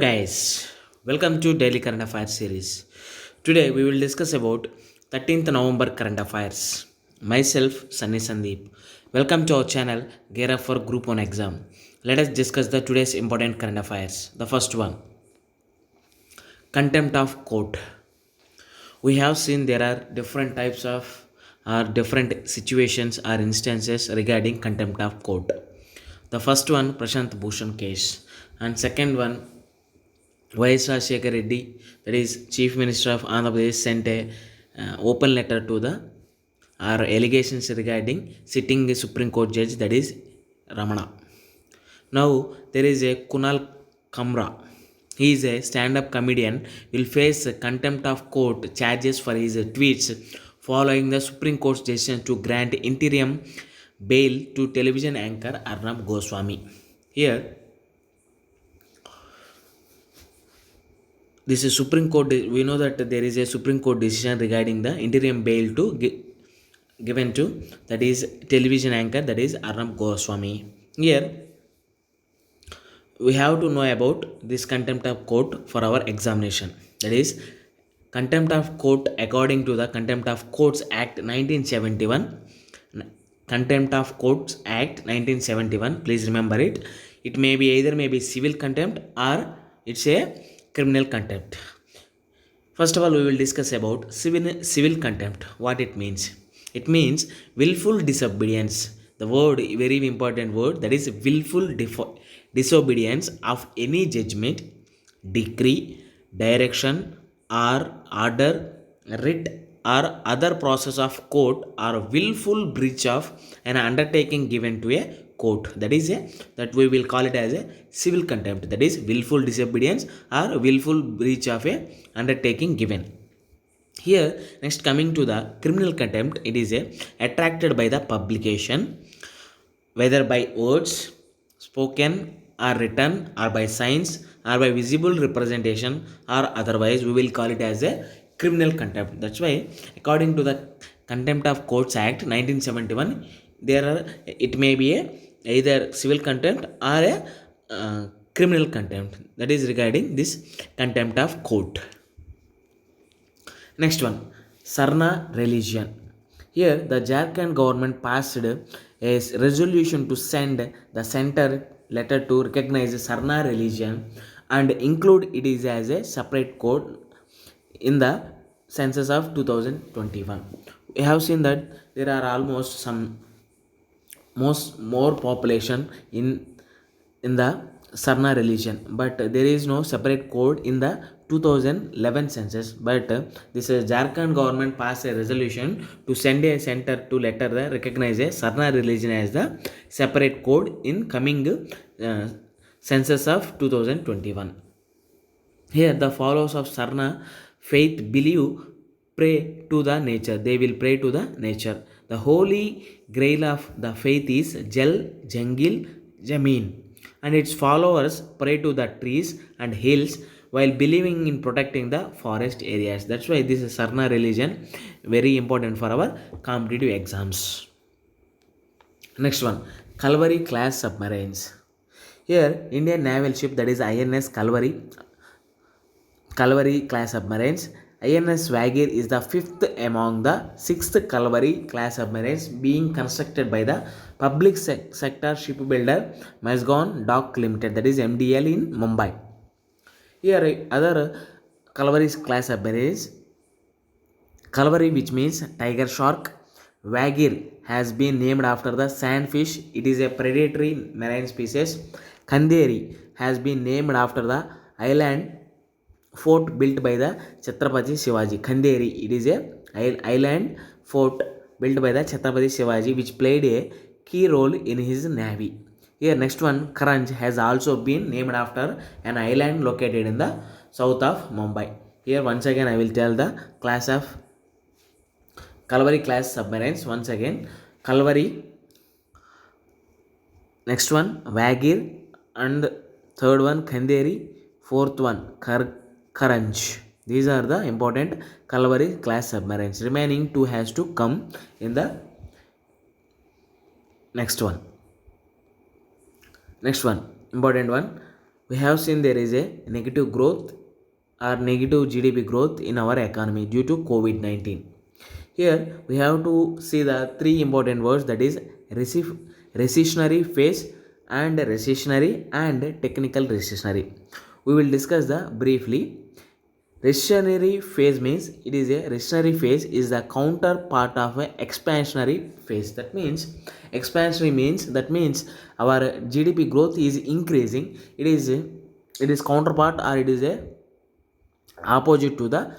Guys, welcome to Daily Current Affairs series. Today we will discuss about 13th November current affairs. Myself Sunny Sandeep. Welcome to our channel Gear Up for Group 1 exam. Let us discuss the today's important current affairs. The first one, contempt of court. We have seen there are different types of or different situations or instances regarding contempt of court. The first one, Prashant Bhushan case, and second one, Y.S. Rajశేఖర్ Reddy, that is Chief Minister of Andhra Pradesh, sent a open letter to the or allegations regarding sitting Supreme Court judge, that is Ramana. Now there is a Kunal Kamra. He is a stand-up comedian. Will face contempt of court charges for his tweets following the Supreme Court's decision to grant interim bail to television anchor Arnab Goswami. Here, this is Supreme Court. We know that there is a Supreme Court decision regarding the interim bail to given to, that is television anchor, that is Arnab Goswami. Here we have to know about this contempt of court for our examination. That is contempt of court according to the Contempt of Courts Act 1971. Contempt of Courts Act 1971. Please remember it. It may be either civil contempt or it's a criminal contempt. First of all, we will discuss about civil contempt. What it means? It means willful disobedience. The word, very important word, that is willful disobedience of any judgment, decree, direction or order, writ or other process of court, or willful breach of an undertaking given to a court. That we will call it as a civil contempt. That is willful disobedience or willful breach of a undertaking given. Here, next, coming to the criminal contempt, it is attracted by the publication, whether by words spoken or written, or by signs, or by visible representation, or otherwise we will call it as a criminal contempt. That's why according to the Contempt of Courts Act 1971, it may be either civil contempt or a criminal contempt. That is regarding this contempt of court. Next one, Sarna religion. Here the Jharkhand government passed a resolution to send the center letter to recognize Sarna religion and include it is as a separate code in the census of 2021. We have seen that there are almost more population in the Sarna religion, but there is no separate code in the 2011 census. But this Jharkhand government passed a resolution to send a center to letter recognize a Sarna religion as the separate code in coming census of 2021. Here the followers of Sarna faith believe pray to the nature. They will pray to the nature. The holy grail of the faith is Jal Jangil Jameen, and its followers pray to the trees and hills while believing in protecting the forest areas. That's why this is Sarna religion very important for our competitive exams. Next one, Kalvari class submarines. Here Indian naval ship, that is INS Kalvari class submarines. INS Vagir is the fifth among the sixth Kalvari class submarines being constructed by the public sector shipbuilder Mazagon Dock Limited, that is MDL, in Mumbai. Here other Kalvari class submarines, Kalvari, which means tiger shark. Vagir has been named after the sandfish. It is a predatory marine species. Kanderi has been named after the island fort built by the Chhatrapati Shivaji. Kanderi, it is a island fort built by the Chhatrapati Shivaji, which played a key role in his navy. Here next one, Karanj has also been named after an island located in the south of Mumbai. Here once again I will tell the class of Kalvari class submarines once again. Kalvari, next one Vagir, and third one Kanderi, fourth one Karanj. These are the important Kalvari class submarines. Remaining two has to come in the next one. Next one, important one, we have seen there is a negative growth or negative GDP growth in our economy due to COVID-19. Here we have to see the three important words, that is recessionary phase and recessionary and technical recessionary. We will discuss the briefly. Recessionary phase means it is a recessionary phase is the counterpart of a expansionary phase. That means expansionary means that means our GDP growth is increasing. It is counterpart or it is a opposite to the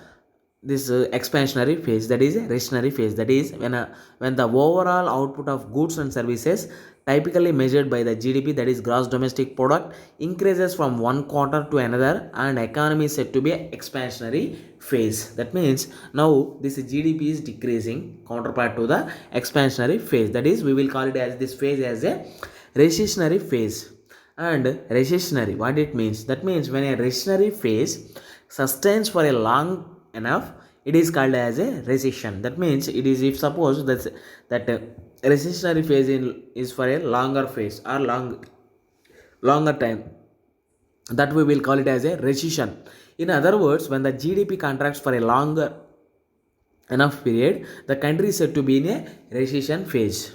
this expansionary phase, that is a recessionary phase. That is when the overall output of goods and services typically measured by the GDP, that is gross domestic product, increases from one quarter to another and economy is said to be a expansionary phase. That means now this GDP is decreasing counterpart to the expansionary phase, that is we will call it as this phase as a recessionary phase. And recessionary, what it means, that means when a recessionary phase sustains for a long enough, it is called as a recession. That means it is, if suppose that recessionary phase is for a longer phase or longer time, that we will call it as a recession. In other words, when the GDP contracts for a longer enough period, the country is said to be in a recession phase.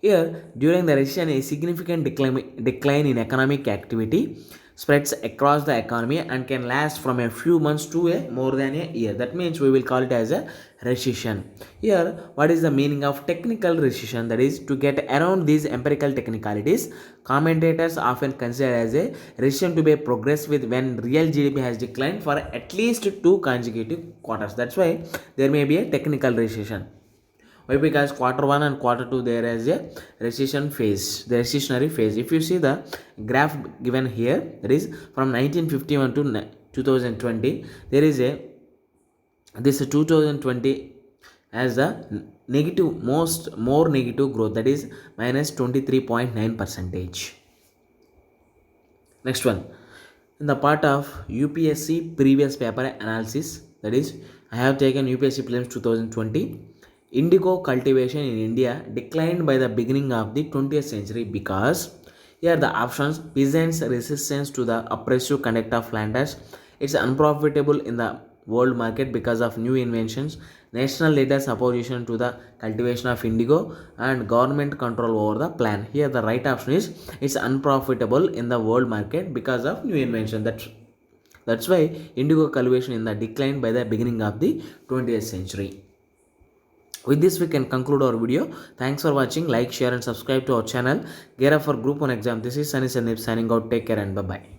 Here, during the recession, a significant decline in economic activity spreads across the economy and can last from a few months to a more than a year. That means we will call it as a recession. Here, what is the meaning of technical recession? That is, to get around these empirical technicalities, commentators often consider as a recession to be a progress with when real GDP has declined for at least 2 consecutive quarters. That's why there may be a technical recession. Why? Because quarter 1 and quarter 2 there is a recession phase, the recessionary phase. If you see the graph given here, that is from 1951 to 2020, there is a this 2020 as the more negative growth, that is minus 23.9%. Next one, in the part of UPSC previous paper analysis, that is I have taken UPSC prelims 2020. Indigo cultivation in India declined by the beginning of the 20th century because here the options: peasants' resistance to the oppressive conduct of landers, it's unprofitable in the world market because of new inventions, national leaders' opposition to the cultivation of indigo, and government control over the plant. Here the right option is it's unprofitable in the world market because of new invention. That's why indigo cultivation in the decline by the beginning of the 20th century. With this we can conclude our video. Thanks for watching. Like, share and subscribe to our channel. Gear up for group 1 exam. This is Sunny Sandeep signing out. Take care and bye bye.